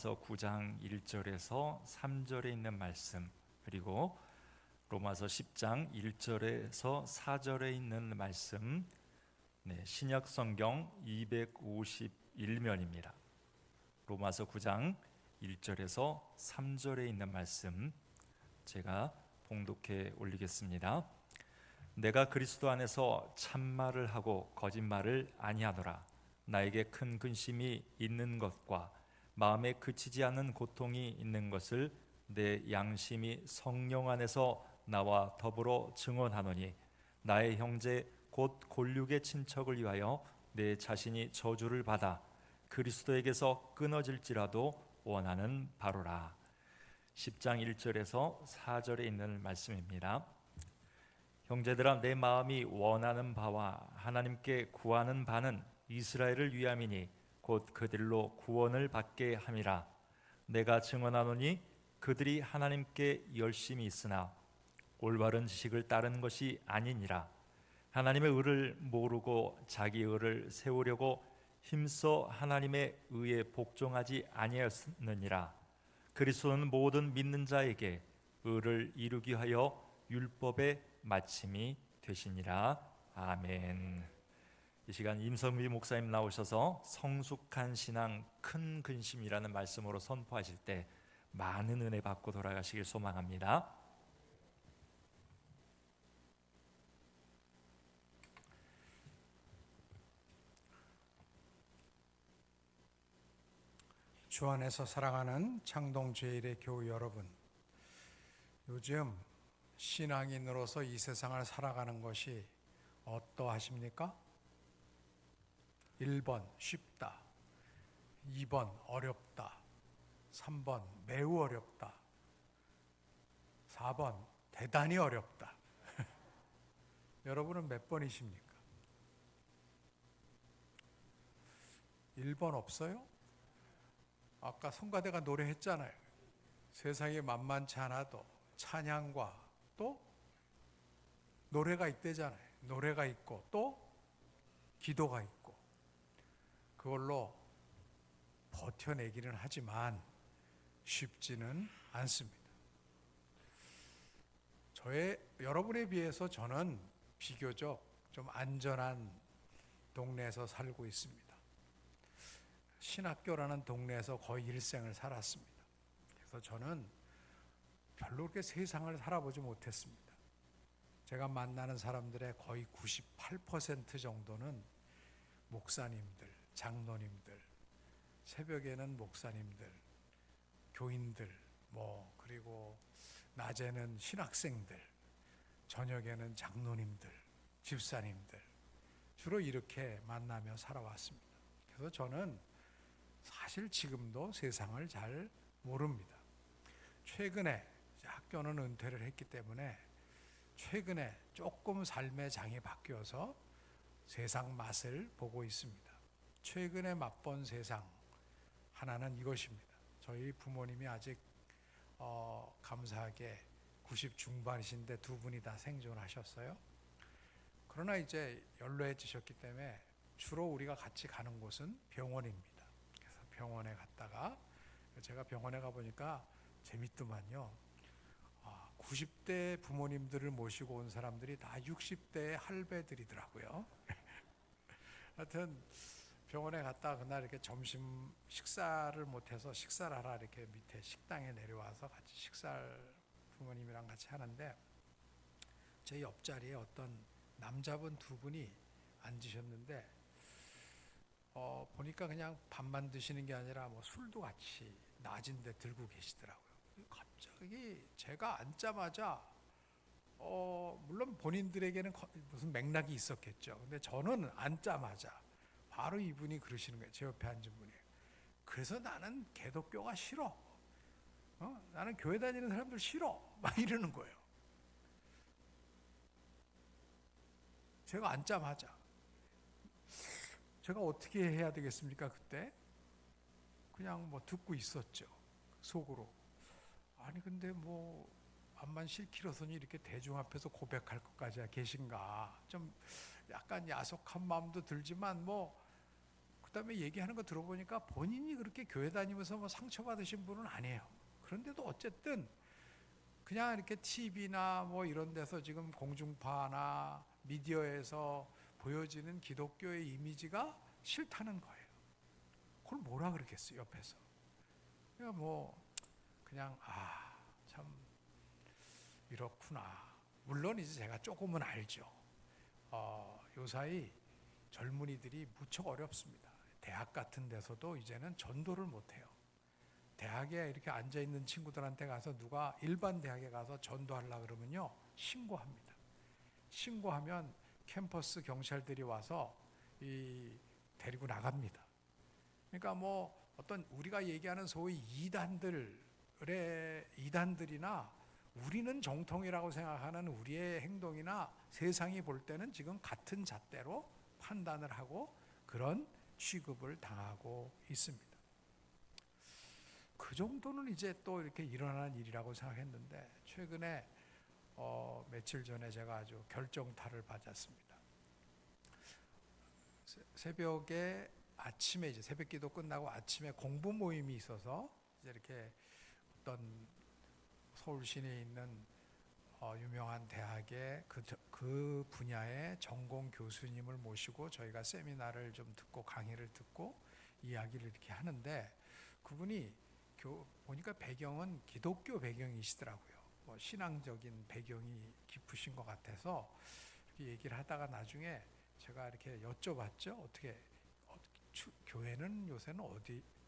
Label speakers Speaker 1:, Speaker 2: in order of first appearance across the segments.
Speaker 1: 9장 1절에서 3절에 있는 말씀, 그리고 로마서 10장 1절에서 4절에 있는 말씀, 신약 성경 251면입니다. 로마서 9장 1절에서 3절에 있는 말씀 제가 봉독해 올리겠습니다. 내가 그리스도 안에서 참말을 하고 거짓말을 아니하노라. 나에게 큰 근심이 있는 것과 마음에 그치지 않는 고통이 있는 것을 내 양심이 성령 안에서 나와 더불어 증언하노니, 나의 형제 곧 골육의 친척을 위하여 내 자신이 저주를 받아 그리스도에게서 끊어질지라도 원하는 바로라. 10장 1절에서 4절에 있는 말씀입니다. 형제들아, 내 마음이 원하는 바와 하나님께 구하는 바는 이스라엘을 위함이니 곧 그들로 구원을 받게 함이라. 내가 증언하노니 그들이 하나님께 열심히 있으나 올바른 지식을 따르는 것이 아니니라. 하나님의 의를 모르고 자기 의를 세우려고 힘써 하나님의 의에 복종하지 아니하였느니라. 그리스도는 모든 믿는 자에게 의를 이루기 위하여 율법의 마침이 되시니라. 아멘. 이 시간 임성비 목사님 나오셔서 성숙한 신앙 큰 근심이라는 말씀으로 선포하실 때 많은 은혜 받고 돌아가시길 소망합니다.
Speaker 2: 주 안에서 사랑하는 창동제일의 교우 여러분, 요즘 신앙인으로서 이 세상을 살아가는 것이 어떠하십니까? 1번 쉽다, 2번 어렵다, 3번 매우 어렵다, 4번 대단히 어렵다. 여러분은 몇 번이십니까? 1번 없어요? 아까 성가대가 노래했잖아요. 세상이 만만치 않아도 찬양과 또 노래가 있대잖아요. 노래가 있고 또 기도가 있고, 그걸로 버텨내기는 하지만 쉽지는 않습니다. 여러분에 비해서 저는 비교적 좀 안전한 동네에서 살고 있습니다. 신학교라는 동네에서 거의 일생을 살았습니다. 그래서 저는 별로 그렇게 세상을 살아보지 못했습니다. 제가 만나는 사람들의 거의 98% 정도는 목사님들, 장로님들, 새벽에는 목사님들, 교인들, 그리고 낮에는 신학생들, 저녁에는 장로님들, 집사님들, 주로 이렇게 만나며 살아왔습니다. 그래서 저는 사실 지금도 세상을 잘 모릅니다. 최근에 학교는 은퇴를 했기 때문에 최근에 조금 삶의 장이 바뀌어서 세상 맛을 보고 있습니다. 최근에 맛본 세상 하나는 이것입니다. 저희 부모님이 아직 감사하게 90 중반이신데 두 분이 다 생존하셨어요. 그러나 이제 연로해지셨기 때문에 주로 우리가 같이 가는 곳은 병원입니다. 그래서 병원에 갔다가, 제가 병원에 가보니까 재밌더만요. 90대 부모님들을 모시고 온 사람들이 다 60대의 할배들이더라고요. 하여튼 병원에 갔다 그날 이렇게 점심 식사를 못해서 식사를 하라 이렇게 밑에 식당에 내려와서 같이 식사를 부모님이랑 같이 하는데, 제 옆자리에 어떤 남자분 두 분이 앉으셨는데, 보니까 그냥 밥만 드시는 게 아니라 술도 같이 낮은데 들고 계시더라고요. 갑자기 제가 앉자마자 물론 본인들에게는 무슨 맥락이 있었겠죠. 근데 저는 앉자마자 바로 이분이 그러시는 거예요. 제 옆에 앉은 분이. 그래서 나는 기독교가 싫어. 나는 교회 다니는 사람들 싫어. 막 이러는 거예요. 제가 앉자마자. 제가 어떻게 해야 되겠습니까? 그때 그냥 듣고 있었죠. 속으로. 아니 근데 암만 실키로서는 이렇게 대중 앞에서 고백할 것까지 계신가. 좀 약간 야속한 마음도 들지만 그다음에 얘기하는 거 들어보니까 본인이 그렇게 교회 다니면서 뭐 상처받으신 분은 아니에요. 그런데도 어쨌든 그냥 이렇게 TV나 뭐 이런 데서 지금 공중파나 미디어에서 보여지는 기독교의 이미지가 싫다는 거예요. 그걸 뭐라 그러겠어요, 옆에서. 그냥 뭐 그냥 참 이렇구나. 물론 이제 제가 조금은 알죠. 요사이 젊은이들이 무척 어렵습니다. 대학 같은 데서도 이제는 전도를 못해요. 대학에 이렇게 앉아 있는 친구들한테 가서 누가 일반 대학에 가서 전도하려 그러면요, 신고합니다. 신고하면 캠퍼스 경찰들이 와서 데리고 나갑니다. 그러니까 뭐 어떤 우리가 얘기하는 소위 이단들이나 우리는 정통이라고 생각하는 우리의 행동이나 세상이 볼 때는 지금 같은 잣대로 판단을 하고 그런 취급을 당하고 있습니다. 그 정도는 이제 또 이렇게 일어나는 일이라고 생각했는데 최근에 며칠 전에 제가 아주 결정타를 받았습니다. 새벽에 아침에 이제 새벽기도 끝나고 아침에 공부 모임이 있어서 이제 이렇게 어떤 서울 시내에 있는 유명한 대학의 그 분야의 전공 교수님을 모시고 저희가 세미나를 좀 듣고 강의를 듣고 이야기를 이렇게 하는데 그분이 보니까 배경은 기독교 배경이시더라고요. 뭐 신앙적인 배경이 깊으신 것 같아서 이렇게 얘기를 하다가 나중에 제가 이렇게 여쭤봤죠. 어떻게 교회는 요새는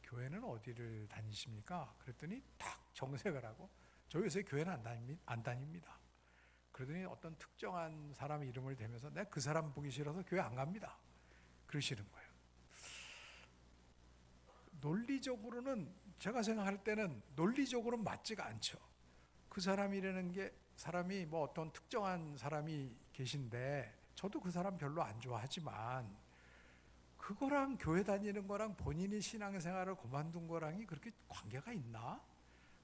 Speaker 2: 교회는 어디를 다니십니까? 그랬더니 탁 정색을 하고 저 요새 교회는 안 다닙니다. 그러더니 어떤 특정한 사람 이름을 대면서 내가 그 사람 보기 싫어서 교회 안 갑니다. 그러시는 거예요. 논리적으로는 제가 생각할 때는 논리적으로는 맞지가 않죠. 그 사람이 뭐 어떤 특정한 사람이 계신데 저도 그 사람 별로 안 좋아하지만 그거랑 교회 다니는 거랑 본인이 신앙생활을 그만둔 거랑이 그렇게 관계가 있나?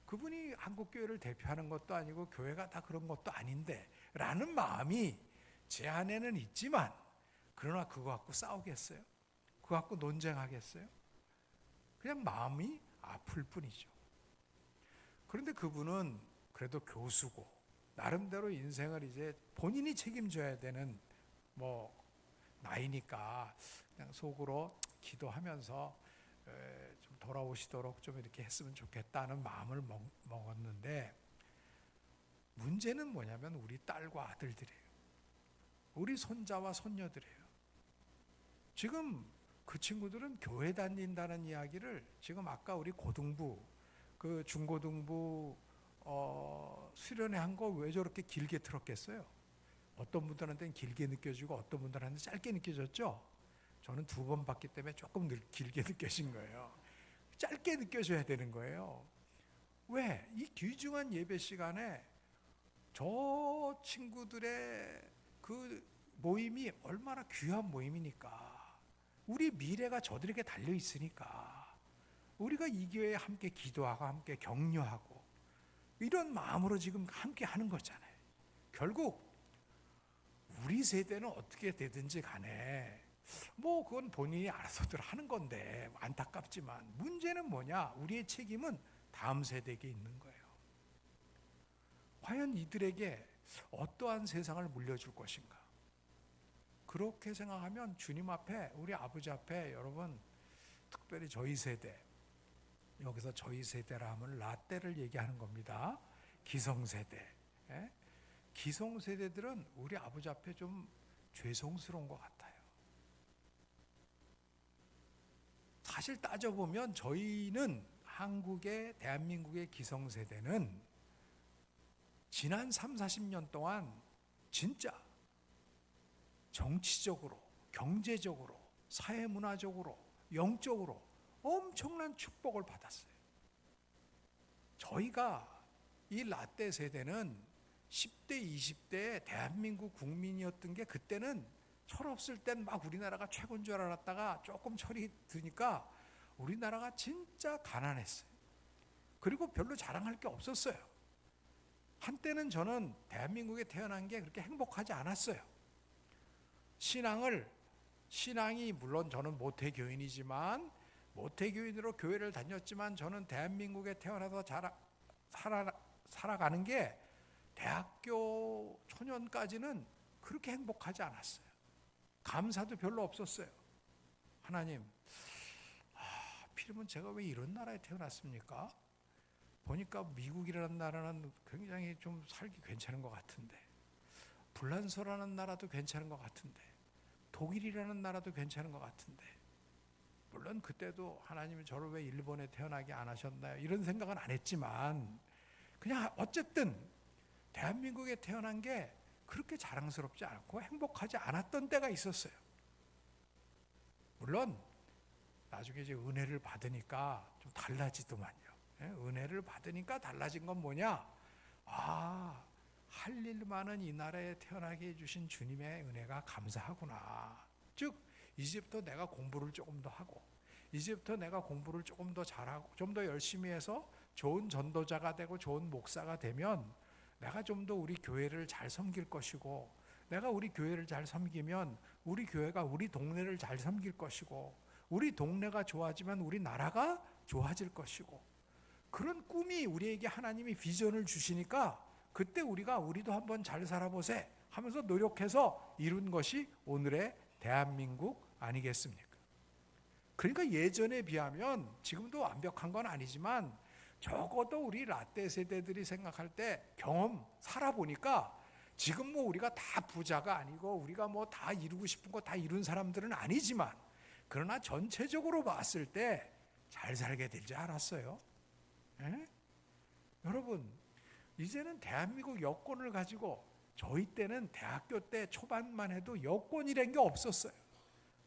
Speaker 2: 그분이 한국교회를 대표하는 것도 아니고 교회가 다 그런 것도 아닌데 라는 마음이 제 안에는 있지만 그러나 그거 갖고 싸우겠어요? 그거 갖고 논쟁하겠어요? 그냥 마음이 아플 뿐이죠. 그런데 그분은 그래도 교수고 나름대로 인생을 이제 본인이 책임져야 되는 뭐 나이니까 그냥 속으로 기도하면서 좀 돌아오시도록 좀 이렇게 했으면 좋겠다는 마음을 먹었는데 문제는 뭐냐면 우리 딸과 아들들이에요. 우리 손자와 손녀들이에요. 지금 그 친구들은 교회 다닌다는 이야기를 지금 아까 우리 고등부 그 중고등부 수련회 한 거 왜 저렇게 길게 틀었겠어요? 어떤 분들한테는 길게 느껴지고 어떤 분들한테는 짧게 느껴졌죠? 저는 2번 봤기 때문에 조금 길게 느껴진 거예요. 짧게 느껴져야 되는 거예요. 왜? 이 귀중한 예배 시간에 저 친구들의 그 모임이 얼마나 귀한 모임이니까 우리 미래가 저들에게 달려 있으니까 우리가 이 교회에 함께 기도하고 함께 격려하고 이런 마음으로 지금 함께 하는 거잖아요. 결국 우리 세대는 어떻게 되든지 간에 뭐 그건 본인이 알아서들 하는 건데 안타깝지만 문제는 뭐냐? 우리의 책임은 다음 세대에게 있는 거예요. 과연 이들에게 어떠한 세상을 물려줄 것인가? 그렇게 생각하면 주님 앞에 우리 아버지 앞에 여러분 특별히 저희 세대 여기서 저희 세대라 하면 라떼를 얘기하는 겁니다. 기성세대. 기성세대들은 우리 아버지 앞에 좀 죄송스러운 것 같아요. 사실 따져보면 저희는 대한민국의 기성세대는 지난 30-40년 동안 진짜 정치적으로, 경제적으로, 사회문화적으로, 영적으로 엄청난 축복을 받았어요. 저희가 이 라떼 세대는 10대, 20대의 대한민국 국민이었던 게 그때는 철없을 땐 막 우리나라가 최고인 줄 알았다가 조금 철이 드니까 우리나라가 진짜 가난했어요. 그리고 별로 자랑할 게 없었어요. 한때는 저는 대한민국에 태어난 게 그렇게 행복하지 않았어요. 신앙을 신앙이 물론 저는 모태교인이지만 모태교인으로 교회를 다녔지만 저는 대한민국에 태어나서 살아가는 게 대학교 초년까지는 그렇게 행복하지 않았어요. 감사도 별로 없었어요. 하나님, 하필이면 제가 왜 이런 나라에 태어났습니까? 보니까 미국이라는 나라는 굉장히 좀 살기 괜찮은 것 같은데, 불란서라는 나라도 괜찮은 것 같은데, 독일이라는 나라도 괜찮은 것 같은데, 물론 그때도 하나님이 저를 왜 일본에 태어나게 안 하셨나요? 이런 생각은 안 했지만 그냥 어쨌든 대한민국에 태어난 게 그렇게 자랑스럽지 않고 행복하지 않았던 때가 있었어요. 물론 나중에 이제 은혜를 받으니까 좀 달라지더만요. 은혜를 받으니까 달라진 건 뭐냐? 할 일 많은 이 나라에 태어나게 해주신 주님의 은혜가 감사하구나. 즉 이제부터 내가 공부를 조금 더 하고, 이제부터 내가 공부를 조금 더 잘하고, 좀 더 열심히 해서 좋은 전도자가 되고 좋은 목사가 되면 내가 좀 더 우리 교회를 잘 섬길 것이고, 내가 우리 교회를 잘 섬기면 우리 교회가 우리 동네를 잘 섬길 것이고, 우리 동네가 좋아지면 우리 나라가 좋아질 것이고, 그런 꿈이 우리에게 하나님이 비전을 주시니까 그때 우리도 한번 잘 살아보세 하면서 노력해서 이룬 것이 오늘의 대한민국 아니겠습니까? 그러니까 예전에 비하면 지금도 완벽한 건 아니지만 적어도 우리 라떼 세대들이 생각할 때 경험 살아보니까 지금 뭐 우리가 다 부자가 아니고 우리가 뭐 다 이루고 싶은 거 다 이룬 사람들은 아니지만, 그러나 전체적으로 봤을 때 잘 살게 되지 않았어요? 에? 여러분, 이제는 대한민국 여권을 가지고, 저희 때는 대학교 때 초반만 해도 여권이란 게 없었어요.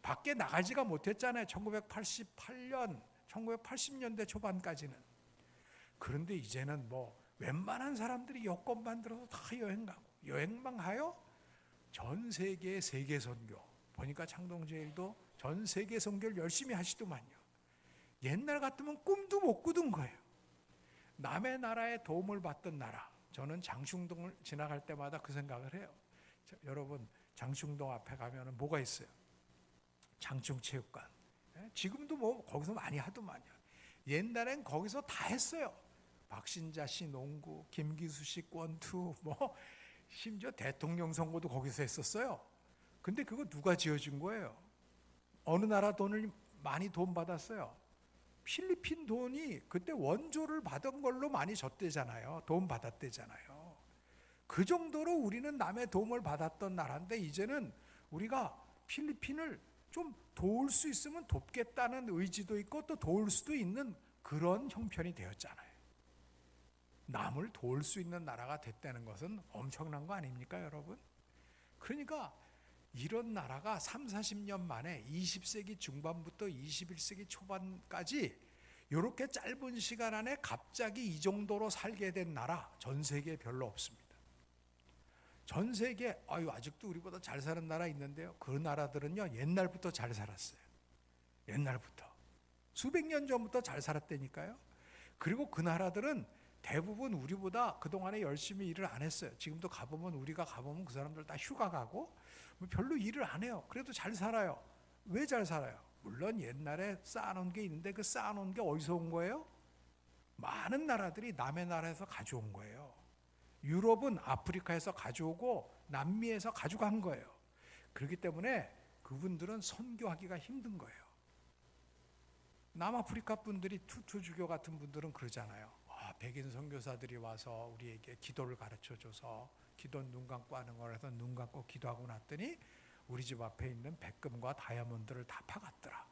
Speaker 2: 밖에 나가지가 못했잖아요. 1988년, 1980년대 초반까지는. 그런데 이제는 뭐 웬만한 사람들이 여권 만들어서 다 여행 가고, 여행만 가요? 전 세계 세계 선교. 보니까 창동제일도 전 세계 선교를 열심히 하시더만요. 옛날 같으면 꿈도 못 꾸던 거예요. 남의 나라에 도움을 받던 나라. 저는 장충동을 지나갈 때마다 그 생각을 해요. 여러분, 장충동 앞에 가면 뭐가 있어요? 장충체육관. 지금도 뭐 거기서 많이 하더만요. 옛날엔 거기서 다 했어요. 박신자 씨 농구, 김기수 씨 권투, 뭐 심지어 대통령 선거도 거기서 했었어요. 근데 그거 누가 지어준 거예요? 어느 나라 돈을 많이 돈 받았어요? 필리핀 돈이 그때 원조를 받은 걸로 많이 줬대잖아요. 돈 받았대잖아요. 그 정도로 우리는 남의 도움을 받았던 나라인데, 이제는 우리가 필리핀을 좀 도울 수 있으면 돕겠다는 의지도 있고 또 도울 수도 있는 그런 형편이 되었잖아요. 남을 도울 수 있는 나라가 됐다는 것은 엄청난 거 아닙니까, 여러분? 그러니까 이런 나라가 3, 40년 만에 20세기 중반부터 21세기 초반까지 이렇게 짧은 시간 안에 갑자기 이 정도로 살게 된 나라 전 세계에 별로 없습니다. 전 세계 아직도 우리보다 잘 사는 나라 있는데요. 그 나라들은요 옛날부터 잘 살았어요. 옛날부터 수백 년 전부터 잘 살았다니까요. 그리고 그 나라들은 대부분 우리보다 그동안에 열심히 일을 안 했어요. 지금도 우리가 가보면 그 사람들 다 휴가 가고 별로 일을 안 해요. 그래도 잘 살아요. 왜 잘 살아요? 물론 옛날에 쌓아놓은 게 있는데 그 쌓아놓은 게 어디서 온 거예요? 많은 나라들이 남의 나라에서 가져온 거예요. 유럽은 아프리카에서 가져오고 남미에서 가져간 거예요. 그렇기 때문에 그분들은 선교하기가 힘든 거예요. 남아프리카 분들이 투투주교 같은 분들은 그러잖아요. 백인 선교사들이 와서 우리에게 기도를 가르쳐줘서 기도 눈 감고 하는 거라서 눈 감고 기도하고 났더니 우리 집 앞에 있는 백금과 다이아몬드를 다 파갔더라.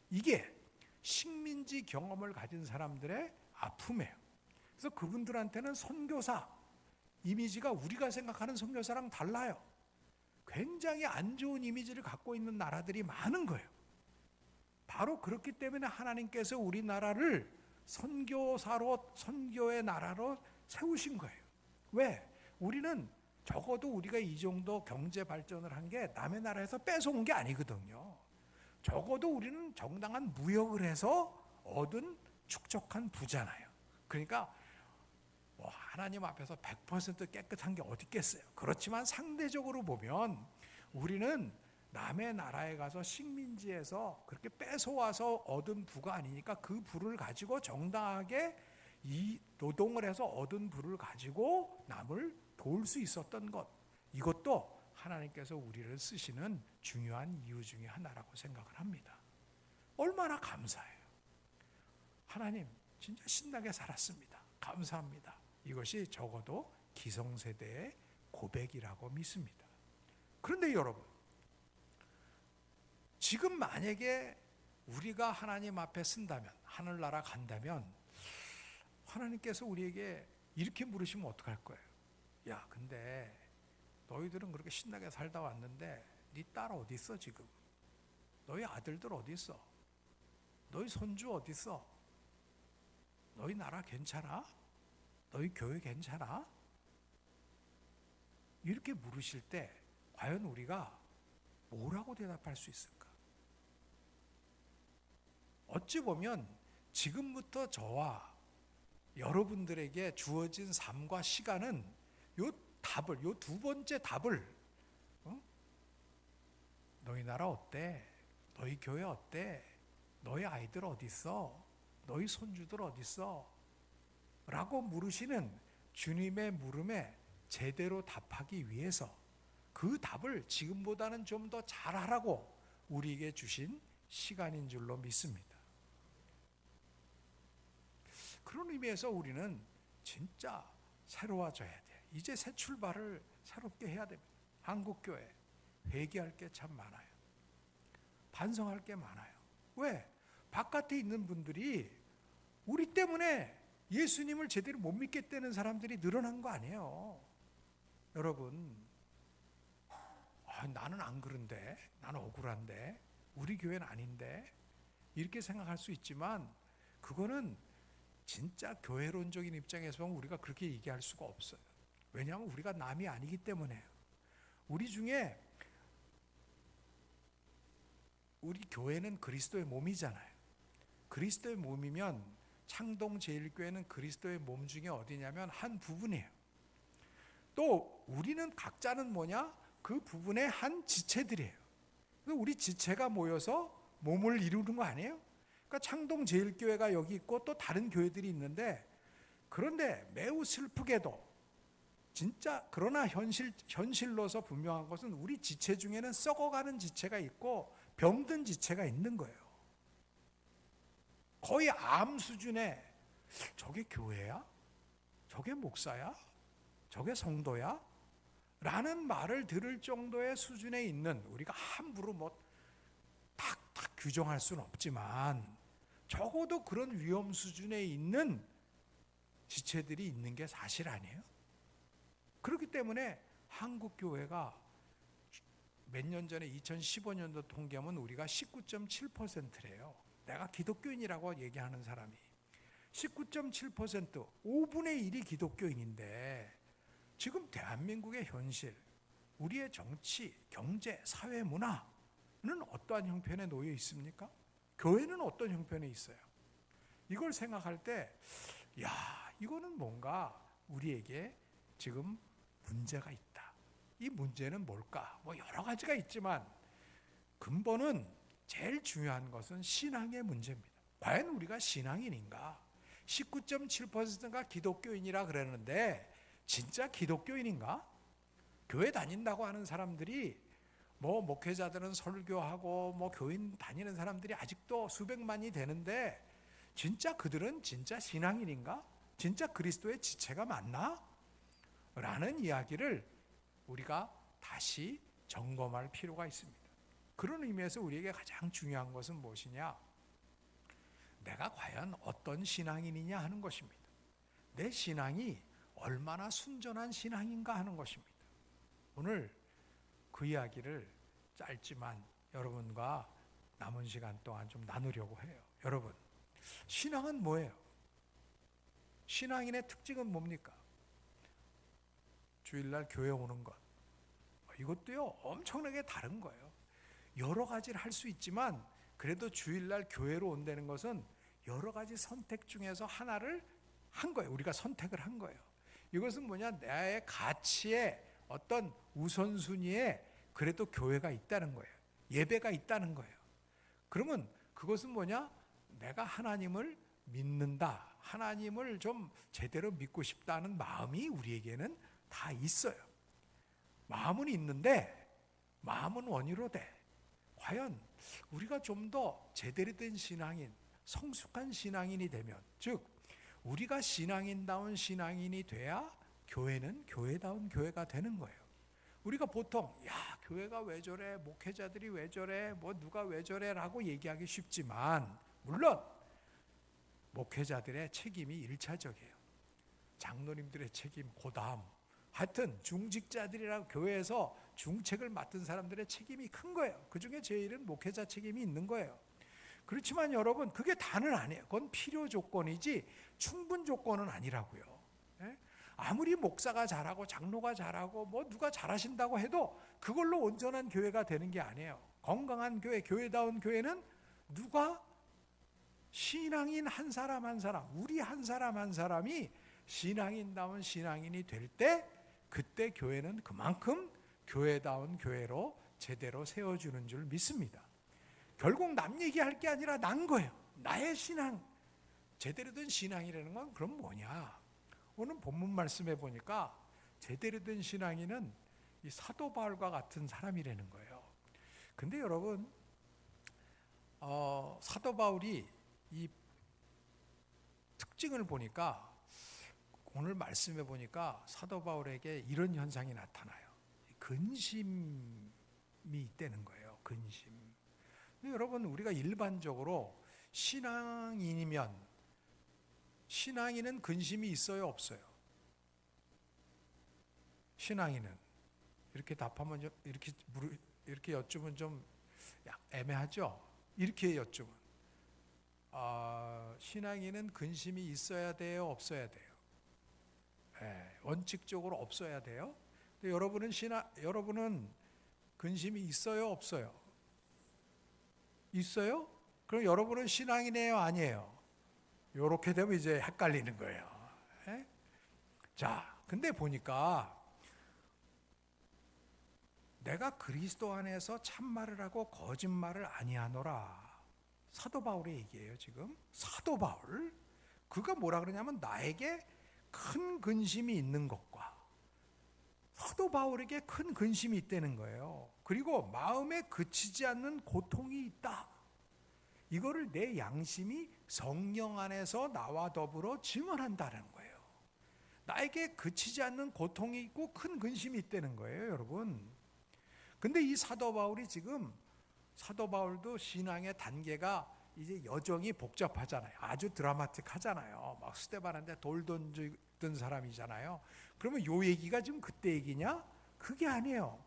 Speaker 2: 이게 식민지 경험을 가진 사람들의 아픔이에요. 그래서 그분들한테는 선교사 이미지가 우리가 생각하는 선교사랑 달라요. 굉장히 안 좋은 이미지를 갖고 있는 나라들이 많은 거예요. 바로 그렇기 때문에 하나님께서 우리나라를 선교의 나라로 세우신 거예요. 왜? 우리는 적어도 우리가 이 정도 경제 발전을 한 게 남의 나라에서 뺏어온 게 아니거든요. 적어도 우리는 정당한 무역을 해서 얻은 축적한 부잖아요. 그러니까 하나님 앞에서 100% 깨끗한 게 어디 있겠어요. 그렇지만 상대적으로 보면 우리는 남의 나라에 가서 식민지에서 그렇게 뺏어와서 얻은 부가 아니니까 그 부를 가지고 정당하게 이 노동을 해서 얻은 부를 가지고 남을 도울 수 있었던 것, 이것도 하나님께서 우리를 쓰시는 중요한 이유 중에 하나라고 생각을 합니다. 얼마나 감사해요. 하나님 진짜 신나게 살았습니다. 감사합니다. 이것이 적어도 기성세대의 고백이라고 믿습니다. 그런데 여러분, 지금 만약에 우리가 하나님 앞에 쓴다면, 하늘나라 간다면 하나님께서 우리에게 이렇게 물으시면 어떡할 거예요? 야, 근데 너희들은 그렇게 신나게 살다 왔는데 네 딸 어디 있어 지금? 너희 아들들 어디 있어? 너희 손주 어디 있어? 너희 나라 괜찮아? 너희 교회 괜찮아? 이렇게 물으실 때 과연 우리가 뭐라고 대답할 수 있을까? 어찌 보면 지금부터 저와 여러분들에게 주어진 삶과 시간은 요 두 번째 답을, 너희 나라 어때? 너희 교회 어때? 너희 아이들 어디 있어? 너희 손주들 어디 있어? 라고 물으시는 주님의 물음에 제대로 답하기 위해서 그 답을 지금보다는 좀 더 잘하라고 우리에게 주신 시간인 줄로 믿습니다. 그런 의미에서 우리는 진짜 새로워져야 돼. 이제 새 출발을 새롭게 해야 됩니다. 한국교회 회개할 게 참 많아요. 반성할 게 많아요. 왜? 바깥에 있는 분들이 우리 때문에 예수님을 제대로 못 믿겠다는 사람들이 늘어난 거 아니에요. 여러분, 나는 안 그런데, 나는 억울한데, 우리 교회는 아닌데, 이렇게 생각할 수 있지만 그거는 진짜 교회론적인 입장에서 보면 우리가 그렇게 얘기할 수가 없어요. 왜냐하면 우리가 남이 아니기 때문에요. 우리 중에 우리 교회는 그리스도의 몸이잖아요. 그리스도의 몸이면 창동제일교회는 그리스도의 몸 중에 어디냐면 한 부분이에요. 또 우리는 각자는 뭐냐? 그 부분의 한 지체들이에요. 우리 지체가 모여서 몸을 이루는 거 아니에요? 그러니까 창동제일교회가 여기 있고 또 다른 교회들이 있는데, 그런데 매우 슬프게도 진짜 그러나 현실로서 분명한 것은 우리 지체 중에는 썩어가는 지체가 있고 병든 지체가 있는 거예요. 거의 암 수준의, 저게 교회야? 저게 목사야? 저게 성도야? 라는 말을 들을 정도의 수준에 있는, 우리가 함부로 탁탁 규정할 수는 없지만 적어도 그런 위험 수준에 있는 지체들이 있는 게 사실 아니에요? 그렇기 때문에 한국교회가 몇 년 전에 2015년도 통계하면 우리가 19.7%래요. 내가 기독교인이라고 얘기하는 사람이 19.7%, 5분의 1이 기독교인인데 지금 대한민국의 현실, 우리의 정치, 경제, 사회, 문화는 어떠한 형편에 놓여 있습니까? 교회는 어떤 형편에 있어요? 이걸 생각할 때, 이거는 뭔가 우리에게 지금 문제가 있다. 이 문제는 뭘까? 여러 가지가 있지만 근본은, 제일 중요한 것은 신앙의 문제입니다. 과연 우리가 신앙인인가? 19.7%가 기독교인이라 그랬는데 진짜 기독교인인가? 교회 다닌다고 하는 사람들이, 목회자들은 설교하고 교인 다니는 사람들이 아직도 수백만이 되는데 진짜 그들은 진짜 신앙인인가? 진짜 그리스도의 지체가 맞나? 라는 이야기를 우리가 다시 점검할 필요가 있습니다. 그런 의미에서 우리에게 가장 중요한 것은 무엇이냐? 내가 과연 어떤 신앙인이냐 하는 것입니다. 내 신앙이 얼마나 순전한 신앙인가 하는 것입니다. 오늘 그 이야기를 짧지만 여러분과 남은 시간 동안 좀 나누려고 해요. 여러분, 신앙은 뭐예요? 신앙인의 특징은 뭡니까? 주일날 교회 오는 것. 이것도요, 엄청나게 다른 거예요. 여러 가지를 할 수 있지만 그래도 주일날 교회로 온다는 것은 여러 가지 선택 중에서 하나를 한 거예요. 우리가 선택을 한 거예요. 이것은 뭐냐? 나의 가치의 어떤 우선순위에 그래도 교회가 있다는 거예요. 예배가 있다는 거예요. 그러면 그것은 뭐냐? 내가 하나님을 믿는다, 하나님을 좀 제대로 믿고 싶다는 마음이 우리에게는 다 있어요. 마음은 있는데 마음은 원이로 돼. 과연 우리가 좀 더 제대로 된 신앙인, 성숙한 신앙인이 되면, 즉 우리가 신앙인다운 신앙인이 돼야 교회는 교회다운 교회가 되는 거예요. 우리가 보통 야, 교회가 왜 저래, 목회자들이 왜 저래, 뭐 누가 왜 저래 라고 얘기하기 쉽지만, 물론 목회자들의 책임이 1차적이에요. 장로님들의 책임 그다음, 하여튼 중직자들이라고 교회에서 중책을 맡은 사람들의 책임이 큰 거예요. 그중에 제일은 목회자 책임이 있는 거예요. 그렇지만 여러분, 그게 다는 아니에요. 그건 필요 조건이지 충분 조건은 아니라고요. 예? 아무리 목사가 잘하고 장로가 잘하고 뭐 누가 잘하신다고 해도 그걸로 온전한 교회가 되는 게 아니에요. 건강한 교회, 교회다운 교회는 누가 신앙인 한 사람 한 사람, 우리 한 사람 한 사람이 신앙인다운 신앙인이 될 때, 그때 교회는 그만큼 교회다운 교회로 제대로 세워주는 줄 믿습니다. 결국 남 얘기할 게 아니라 난 거예요. 나의 신앙, 제대로 된 신앙이라는 건 그럼 뭐냐? 오늘 본문 말씀해 보니까 제대로 된 신앙인은 이 사도 바울과 같은 사람이라는 거예요. 근데 여러분, 사도 바울이 이 특징을 보니까, 오늘 말씀해 보니까 사도 바울에게 이런 현상이 나타나요. 근심이 있다는 거예요. 근심. 근데 여러분, 우리가 일반적으로 신앙인이면, 신앙인은 근심이 있어요, 없어요? 신앙인은 이렇게 답하면 좀, 이렇게 여쭈면 좀 애매하죠. 이렇게 여쭈면, 신앙인은 근심이 있어야 돼요, 없어야 돼요? 원칙적으로 없어야 돼요. 근데 여러분은 근심이 있어요, 없어요? 있어요? 그럼 여러분은 신앙이네요, 아니에요? 이렇게 되면 이제 헷갈리는 거예요. 자, 근데 보니까 내가 그리스도 안에서 참말을 하고 거짓말을 아니하노라. 사도 바울의 얘기예요, 지금. 사도 바울, 그가 뭐라 그러냐면 나에게 큰 근심이 있는 것과, 사도 바울에게 큰 근심이 있다는 거예요. 그리고 마음에 그치지 않는 고통이 있다. 이거를 내 양심이 성령 안에서 나와 더불어 증언한다는 거예요. 나에게 그치지 않는 고통이 있고 큰 근심이 있다는 거예요, 여러분. 근데 이 사도 바울이 지금, 사도 바울도 신앙의 단계가 이제 여정이 복잡하잖아요. 아주 드라마틱하잖아요. 막 스데반한테 돌 던졌던 사람이잖아요. 그러면 요 얘기가 지금 그때 얘기냐? 그게 아니에요.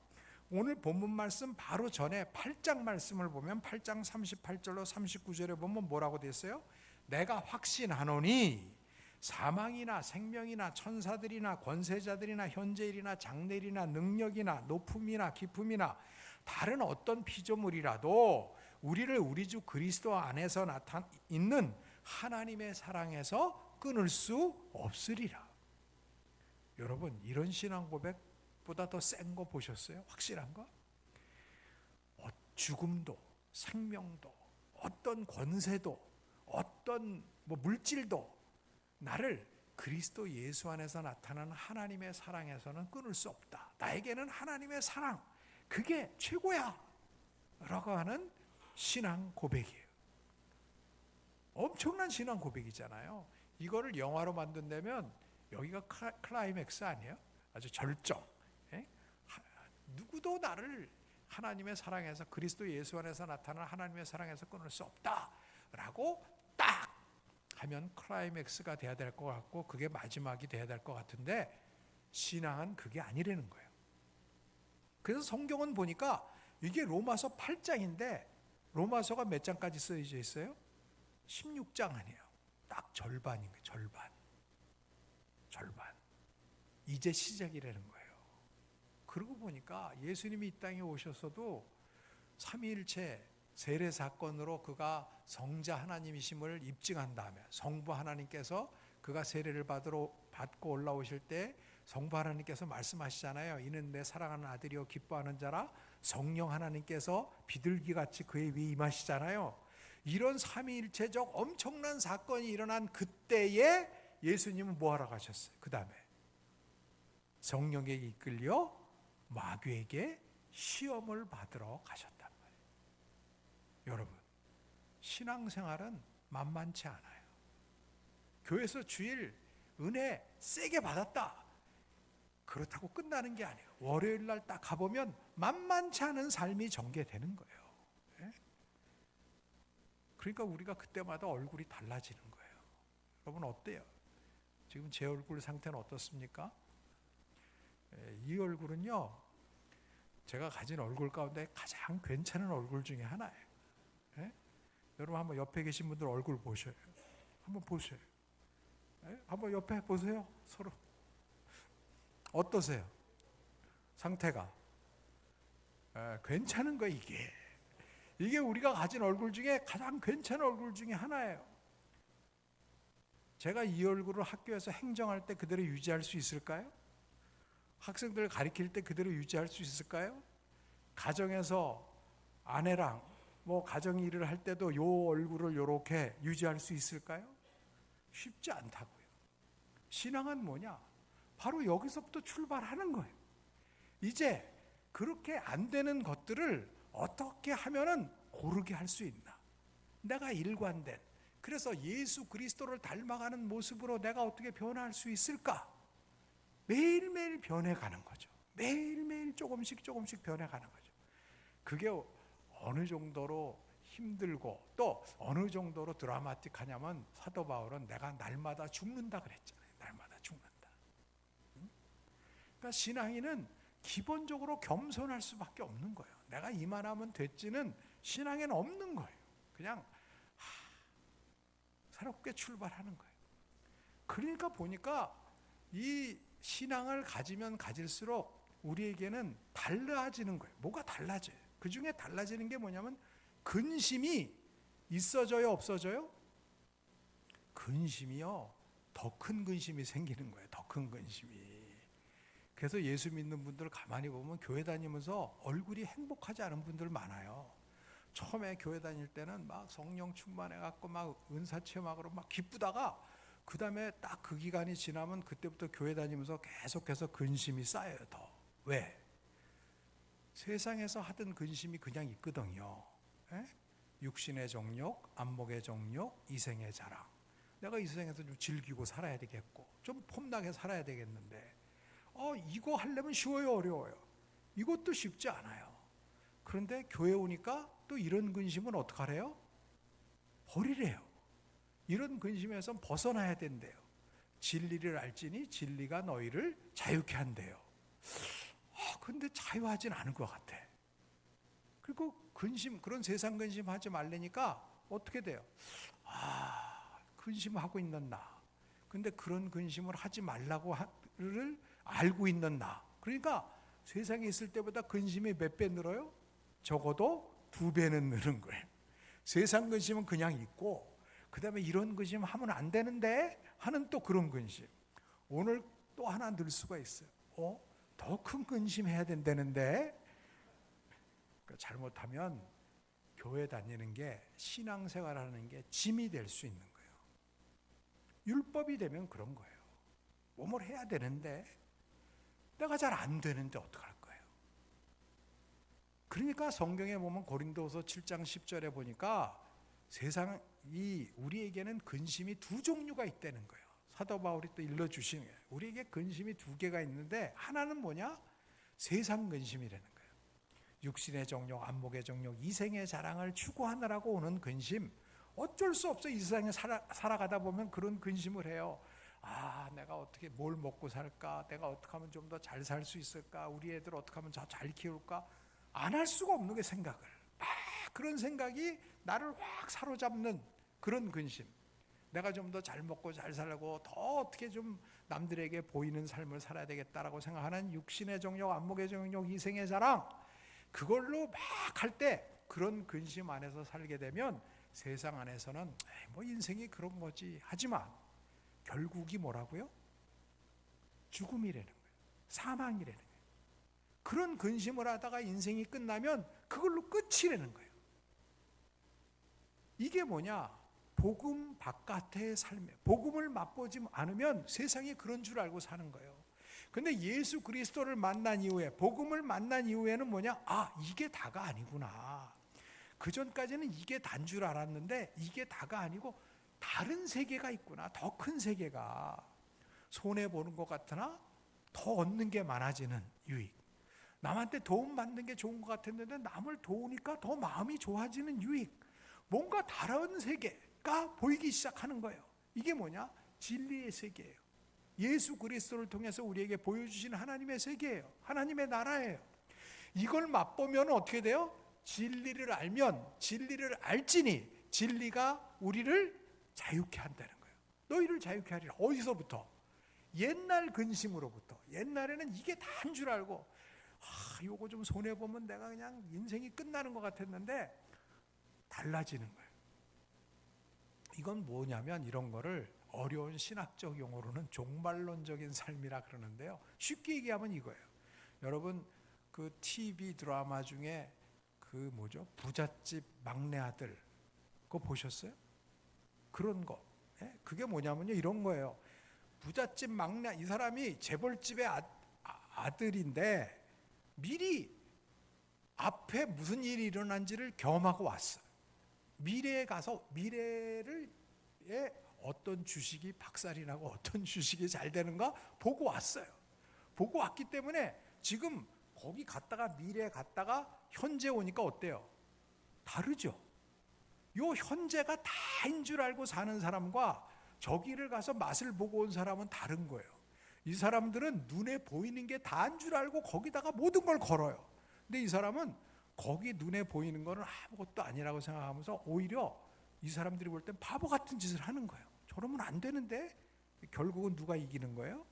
Speaker 2: 오늘 본문 말씀 바로 전에 8장 말씀을 보면 8장 38절로 39절에 보면 뭐라고 됐어요? 내가 확신하노니 사망이나 생명이나 천사들이나 권세자들이나 현재일이나 장래일이나 능력이나 높음이나 깊음이나 다른 어떤 피조물이라도 우리를 우리 주 그리스도 안에서 있는 하나님의 사랑에서 끊을 수 없으리라. 여러분, 이런 신앙 고백보다 더 센 거 보셨어요? 확실한 거? 죽음도 생명도 어떤 권세도 어떤 물질도 나를 그리스도 예수 안에서 나타나는 하나님의 사랑에서는 끊을 수 없다. 나에게는 하나님의 사랑, 그게 최고야 라고 하는 신앙 고백이에요. 엄청난 신앙 고백이잖아요. 이거를 영화로 만든다면 여기가 클라이맥스 아니에요? 아주 절정. 누구도 나를 하나님의 사랑에서, 그리스도 예수 안에서 나타나는 하나님의 사랑에서 끊을 수 없다 라고 딱 하면 클라이맥스가 돼야 될 것 같고, 그게 마지막이 돼야 될 것 같은데, 신앙은 그게 아니라는 거예요. 그래서 성경은 보니까 이게 로마서 8장인데 로마서가 몇 장까지 쓰여져 있어요? 16장 아니에요. 딱 절반인 거예요. 절반. 이제 시작이라는 거예요. 그러고 보니까 예수님이 이 땅에 오셨어도 삼위일체 세례 사건으로 그가 성자 하나님이심을 입증한 다음에, 성부 하나님께서 그가 세례를 받고 올라오실 때 성부 하나님께서 말씀하시잖아요. 이는 내 사랑하는 아들이요 기뻐하는 자라, 성령 하나님께서 비둘기같이 그의 위에 임하시잖아요. 이런 삼위일체적 엄청난 사건이 일어난 그때에 예수님은 뭐하러 가셨어요? 그 다음에 성령에게 이끌려 마귀에게 시험을 받으러 가셨단 말이에요. 여러분, 신앙생활은 만만치 않아요. 교회에서 주일 은혜 세게 받았다, 그렇다고 끝나는 게 아니에요. 월요일 날 딱 가보면 만만치 않은 삶이 전개되는 거예요. 예? 그러니까 우리가 그때마다 얼굴이 달라지는 거예요. 여러분 어때요? 지금 제 얼굴 상태는 어떻습니까? 이 얼굴은요, 제가 가진 얼굴 가운데 가장 괜찮은 얼굴 중에 하나예요. 예? 여러분 한번 옆에 계신 분들 얼굴 보셔요. 한번 보세요. 예? 한번 옆에 보세요. 서로 어떠세요? 상태가 괜찮은 거예요. 이게 우리가 가진 얼굴 중에 가장 괜찮은 얼굴 중에 하나예요. 제가 이 얼굴을 학교에서 행정할 때 그대로 유지할 수 있을까요? 학생들 가르칠 때 그대로 유지할 수 있을까요? 가정에서 아내랑 뭐 가정 일을 할 때도 요 얼굴을 요렇게 유지할 수 있을까요? 쉽지 않다고요. 신앙은 뭐냐? 바로 여기서부터 출발하는 거예요. 이제 그렇게 안 되는 것들을 어떻게 하면은 고르게 할 수 있나? 내가 일관된, 그래서 예수 그리스도를 닮아가는 모습으로 내가 어떻게 변화할 수 있을까? 매일매일 변해가는 거죠. 매일매일 조금씩 변해가는 거죠. 그게 어느 정도로 힘들고 또 어느 정도로 드라마틱하냐면 사도 바울은 내가 날마다 죽는다 그랬잖아요. 날마다 죽는다. 그러니까 신앙인은 기본적으로 겸손할 수밖에 없는 거예요. 내가 이만하면 됐지는 신앙에는 없는 거예요. 그냥 새롭게 출발하는 거예요. 그러니까 보니까 이 신앙을 가지면 가질수록 우리에게는 달라지는 거예요. 뭐가 달라져요? 그 중에 달라지는 게 뭐냐면 근심이 있어져요, 없어져요? 근심이요, 더 큰 근심이 생기는 거예요. 더 큰 근심이. 그래서 예수 믿는 분들 가만히 보면 교회 다니면서 얼굴이 행복하지 않은 분들 많아요. 처음에 교회 다닐 때는 막 성령 충만해갖고 막 은사 체험하고 막 기쁘다가 그 다음에 딱 그 기간이 지나면 그때부터 교회 다니면서 계속해서 근심이 쌓여요. 더. 왜? 세상에서 하던 근심이 그냥 있거든요. 에? 육신의 정욕, 안목의 정욕, 이생의 자랑. 내가 이 세상에서 좀 즐기고 살아야 되겠고 좀 폼나게 살아야 되겠는데 이거 하려면 쉬워요, 어려워요? 이것도 쉽지 않아요. 그런데 교회 오니까 또 이런 근심은 어떡하래요? 버리래요. 이런 근심에서 벗어나야 된대요. 진리를 알지니 진리가 너희를 자유케 한대요. 근데 자유하진 않을 것 같아. 그리고 근심, 그런 세상 근심하지 말라니까 어떻게 돼요? 근심하고 있는 나. 근데 그런 근심을 하지 말라고를 알고 있는 나. 그러니까 세상에 있을 때보다 근심이 몇 배 늘어요? 적어도 2배는 느는 거예요. 세상 근심은 그냥 있고, 그 다음에 이런 근심 하면 안 되는데 하는 또 그런 근심. 오늘 또 하나 늘 수가 있어요. 더 큰 근심 해야 된다는데. 그러니까 잘못하면 교회 다니는 게, 신앙생활하는 게 짐이 될 수 있는 거예요. 율법이 되면 그런 거예요. 뭘 해야 되는데 내가 잘 안 되는데 어떡할 거예요? 그러니까 성경에 보면 고린도서 7장 10절에 보니까 세상이 우리에게는 근심이 2종류가 있다는 거예요. 사도 바울이 또 일러주시는 거예요. 우리에게 근심이 2개가 있는데 하나는 뭐냐? 세상 근심이라는 거예요. 육신의 정욕, 안목의 정욕, 이생의 자랑을 추구하느라고 오는 근심. 어쩔 수 없어. 이 세상에 살아가다 보면 그런 근심을 해요. 내가 어떻게 뭘 먹고 살까? 내가 어떻게 하면 좀 더 잘 살 수 있을까? 우리 애들 어떻게 하면 잘 키울까? 안 할 수가 없는 게 생각을. 그런 생각이 나를 확 사로잡는 그런 근심. 내가 좀 더 잘 먹고 잘 살고 더 어떻게 좀 남들에게 보이는 삶을 살아야 되겠다라고 생각하는 육신의 정욕, 안목의 정욕, 이생의 자랑. 그걸로 막 할 때 그런 근심 안에서 살게 되면 세상 안에서는 뭐 인생이 그런 거지 하지만 결국이 뭐라고요? 죽음이라는 거예요. 사망이라는 거예요. 그런 근심을 하다가 인생이 끝나면 그걸로 끝이라는 거예요. 이게 뭐냐? 복음 바깥의 삶에 복음을 맛보지 않으면 세상이 그런 줄 알고 사는 거예요. 근데 예수 그리스도를 만난 이후에, 복음을 만난 이후에는 뭐냐? 아, 이게 다가 아니구나. 그 전까지는 이게 다인 줄 알았는데 이게 다가 아니고 다른 세계가 있구나. 더 큰 세계가. 손해보는 것 같으나 더 얻는 게 많아지는 유익. 남한테 도움 받는 게 좋은 것 같았는데 남을 도우니까 더 마음이 좋아지는 유익. 뭔가 다른 세계가 보이기 시작하는 거예요. 이게 뭐냐? 진리의 세계예요. 예수 그리스도를 통해서 우리에게 보여주신 하나님의 세계예요. 하나님의 나라예요. 이걸 맛보면 어떻게 돼요? 진리를 알면, 진리를 알지니 진리가 우리를 자유케 한다는 거예요. 너희를 자유케 하리라. 어디서부터? 옛날 근심으로부터. 옛날에는 이게 다인 줄 알고 요거 좀 손해보면 내가 그냥 인생이 끝나는 것 같았는데 달라지는 거예요. 이건 뭐냐면 이런 거를 어려운 신학적 용어로는 종말론적인 삶이라 그러는데요. 쉽게 얘기하면 이거예요. 여러분 그 TV 드라마 중에 그 뭐죠? 부잣집 막내 아들 그거 보셨어요? 그런 거. 그게 뭐냐면요. 이런 거예요. 부잣집 막내, 이 사람이 재벌집의 아들인데 미리 앞에 무슨 일이 일어난지를 경험하고 왔어요. 미래에 가서 미래를 어떤 주식이 박살이 나고 어떤 주식이 잘 되는가 보고 왔어요. 보고 왔기 때문에 지금 거기 갔다가 미래에 갔다가 현재 오니까 어때요? 다르죠. 요 현재가 다인 줄 알고 사는 사람과 저기를 가서 맛을 보고 온 사람은 다른 거예요. 이 사람들은 눈에 보이는 게 다인 줄 알고 거기다가 모든 걸 걸어요. 근데 이 사람은 거기 눈에 보이는 거는 아무것도 아니라고 생각하면서 오히려 이 사람들이 볼 땐 바보 같은 짓을 하는 거예요. 저러면 안 되는데 결국은 누가 이기는 거예요?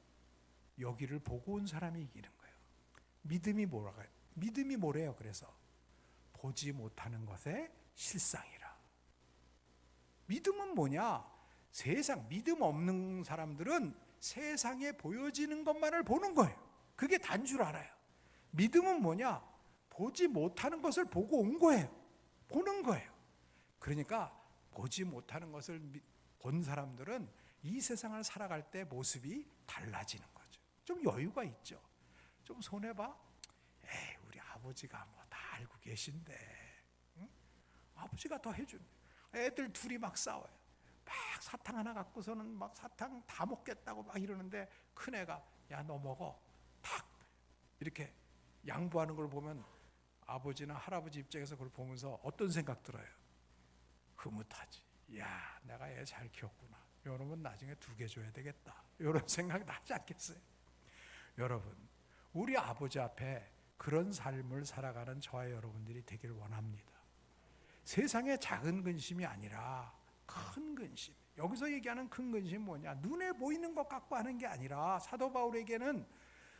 Speaker 2: 여기를 보고 온 사람이 이기는 거예요. 믿음이 뭐라고요? 믿음이 뭐래요? 그래서 보지 못하는 것의 실상이라. 믿음은 뭐냐? 세상 믿음 없는 사람들은 세상에 보여지는 것만을 보는 거예요. 그게 단 줄 알아요. 믿음은 뭐냐? 보지 못하는 것을 보고 온 거예요. 보는 거예요. 그러니까 보지 못하는 것을 본 사람들은 이 세상을 살아갈 때 모습이 달라지는 거죠. 좀 여유가 있죠. 좀 손해봐? 에이, 우리 아버지가 뭐 다 알고 계신데, 응? 아버지가 더 해준. 애들 둘이 막 싸워요. 막 사탕 하나 갖고서는 막 사탕 다 먹겠다고 막 이러는데 큰애가 야, 너 먹어. 탁 이렇게 양보하는 걸 보면 아버지나 할아버지 입장에서 그걸 보면서 어떤 생각 들어요? 흐뭇하지. 야, 내가 애 잘 키웠구나. 여러분 나중에 2개 줘야 되겠다. 이런 생각 나지 않겠어요? 여러분, 우리 아버지 앞에 그런 삶을 살아가는 저와 여러분들이 되길 원합니다. 세상의 작은 근심이 아니라 큰 근심. 여기서 얘기하는 큰 근심 뭐냐? 눈에 보이는 것 갖고 하는 게 아니라 사도 바울에게는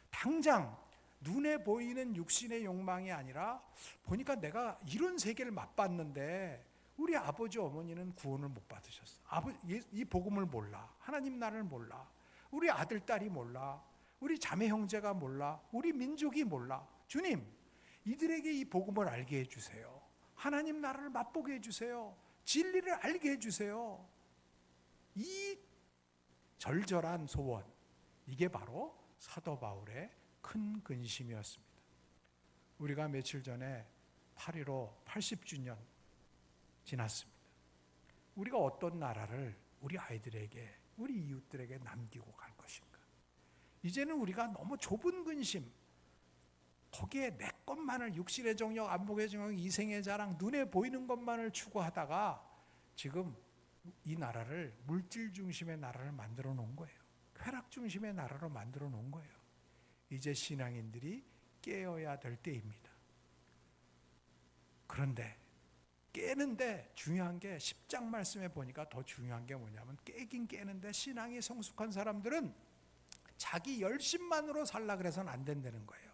Speaker 2: 당장 눈에 보이는 육신의 욕망이 아니라 보니까 내가 이런 세계를 맛봤는데 우리 아버지 어머니는 구원을 못 받으셨어. 이 복음을 몰라. 하나님 나라를 몰라. 우리 아들 딸이 몰라. 우리 자매 형제가 몰라. 우리 민족이 몰라. 주님, 이들에게 이 복음을 알게 해주세요. 하나님 나라를 맛보게 해주세요. 진리를 알게 해주세요. 이 절절한 소원, 이게 바로 사도 바울의 큰 근심이었습니다. 우리가 며칠 전에 8.15 80주년 지났습니다. 우리가 어떤 나라를 우리 아이들에게, 우리 이웃들에게 남기고 갈 것인가? 이제는 우리가 너무 좁은 근심, 거기에 내 것만을, 육신의 정욕, 안목의 정욕, 이생의 자랑, 눈에 보이는 것만을 추구하다가 지금 이 나라를 물질 중심의 나라를 만들어 놓은 거예요. 쾌락 중심의 나라로 만들어 놓은 거예요. 이제 신앙인들이 깨어야 될 때입니다. 그런데 깨는데 중요한 게 10장 말씀에 보니까 더 중요한 게 뭐냐면 깨긴 깨는데 신앙이 성숙한 사람들은 자기 열심만으로 살라 그래서는 안 된다는 거예요.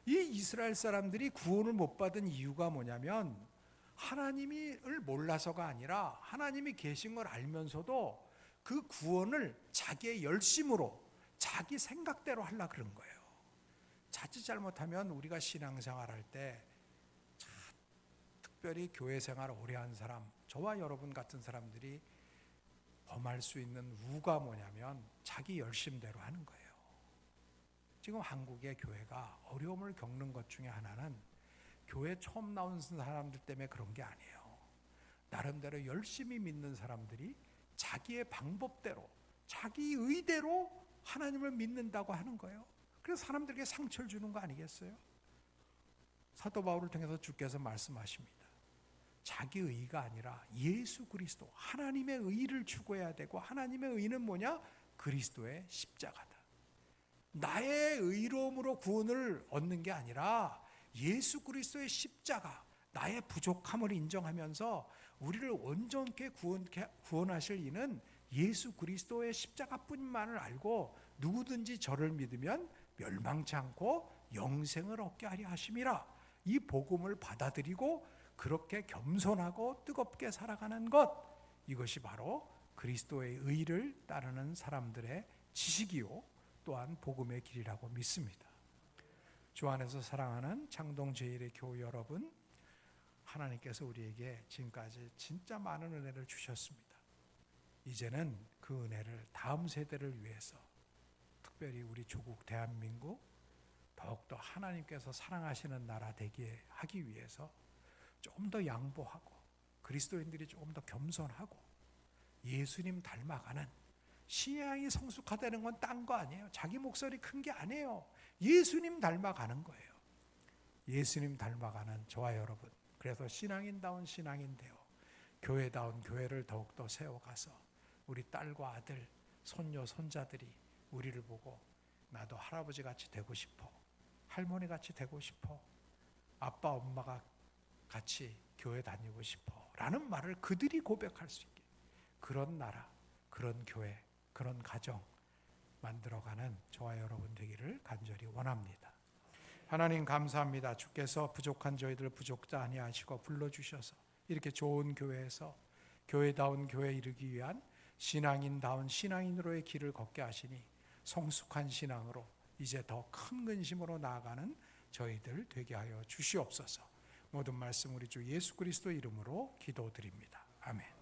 Speaker 2: 이 이스라엘 사람들이 구원을 못 받은 이유가 뭐냐면 하나님을 몰라서가 아니라 하나님이 계신 걸 알면서도 그 구원을 자기의 열심으로 자기 생각대로 하려고 그런 거예요. 자칫 잘못하면 우리가 신앙생활할 때 특별히 교회 생활 오래 한 사람, 저와 여러분 같은 사람들이 범할 수 있는 우가 뭐냐면 자기 열심대로 하는 거예요. 지금 한국의 교회가 어려움을 겪는 것 중에 하나는 교회 처음 나온 사람들 때문에 그런 게 아니에요. 나름대로 열심히 믿는 사람들이 자기의 방법대로, 자기 의대로 하나님을 믿는다고 하는 거예요. 그래서 사람들에게 상처를 주는 거 아니겠어요? 사도 바울을 통해서 주께서 말씀하십니다. 자기 의가 아니라 예수 그리스도, 하나님의 의를 추구해야 되고, 하나님의 의는 뭐냐? 그리스도의 십자가다. 나의 의로움으로 구원을 얻는 게 아니라 예수 그리스도의 십자가, 나의 부족함을 인정하면서 우리를 온전케 구원하실 이는 예수 그리스도의 십자가뿐만을 알고 누구든지 저를 믿으면 멸망치 않고 영생을 얻게 하려 하심이라. 이 복음을 받아들이고 그렇게 겸손하고 뜨겁게 살아가는 것, 이것이 바로 그리스도의 의를 따르는 사람들의 지식이요 또한 복음의 길이라고 믿습니다. 주 안에서 사랑하는 창동 제1의 교우 여러분, 하나님께서 우리에게 지금까지 진짜 많은 은혜를 주셨습니다. 이제는 그 은혜를 다음 세대를 위해서, 특별히 우리 조국 대한민국 더욱더 하나님께서 사랑하시는 나라 되게 하기 위해서 조금 더 양보하고, 그리스도인들이 조금 더 겸손하고 예수님 닮아가는, 신앙이 성숙하다는 건 딴 거 아니에요. 자기 목소리 큰 게 아니에요. 예수님 닮아가는 거예요. 예수님 닮아가는 저와 여러분, 그래서 신앙인다운 신앙인 되어 교회다운 교회를 더욱더 세워가서 우리 딸과 아들, 손녀, 손자들이 우리를 보고 나도 할아버지 같이 되고 싶어, 할머니 같이 되고 싶어, 아빠 엄마가 같이 교회 다니고 싶어 라는 말을 그들이 고백할 수 있게, 그런 나라, 그런 교회, 그런 가정 만들어가는 저와 여러분 되기를 간절히 원합니다. 하나님 감사합니다. 주께서 부족한 저희들 부족자 아니하시고 불러주셔서 이렇게 좋은 교회에서 교회다운 교회에 이르기 위한 신앙인다운 신앙인으로의 길을 걷게 하시니 성숙한 신앙으로 이제 더 큰 근심으로 나아가는 저희들 되게 하여 주시옵소서. 모든 말씀 우리 주 예수 그리스도 이름으로 기도드립니다. 아멘.